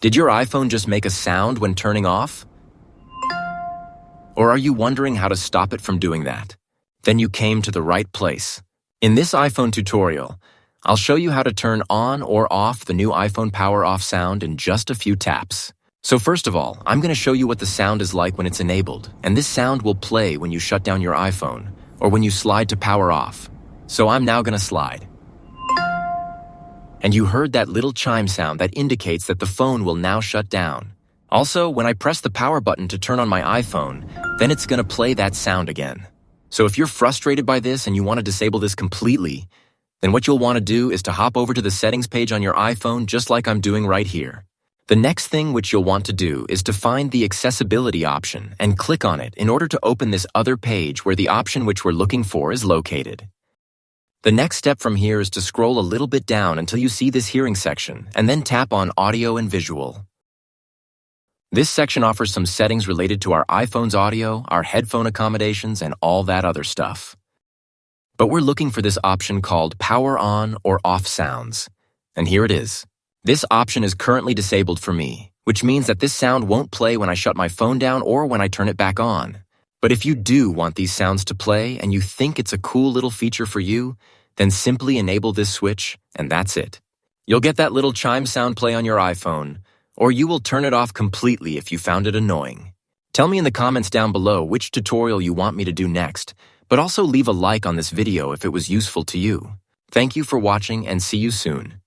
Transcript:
Did your iPhone just make a sound when turning off? Or are you wondering how to stop it from doing that? Then you came to the right place. In this iPhone tutorial, I'll show you how to turn on or off the new iPhone power off sound in just a few taps. So first of all, I'm going to show you what the sound is like when it's enabled, and this sound will play when you shut down your iPhone or when you slide to power off. So I'm now going to slide. And you heard that little chime sound that indicates that the phone will now shut down. Also, when I press the power button to turn on my iPhone, then it's going to play that sound again. So if you're frustrated by this and you want to disable this completely, then what you'll want to do is to hop over to the settings page on your iPhone just like I'm doing right here. The next thing which you'll want to do is to find the accessibility option and click on it in order to open this other page where the option which we're looking for is located. The next step from here is to scroll a little bit down until you see this hearing section and then tap on audio and visual. This section offers some settings related to our iPhone's audio, our headphone accommodations, and all that other stuff. But we're looking for this option called Power On or Off Sounds. And here it is. This option is currently disabled for me, which means that this sound won't play when I shut my phone down or when I turn it back on. But if you do want these sounds to play and you think it's a cool little feature for you, then simply enable this switch and that's it. You'll get that little chime sound play on your iPhone, or you will turn it off completely if you found it annoying. Tell me in the comments down below which tutorial you want me to do next, but also leave a like on this video if it was useful to you. Thank you for watching and see you soon.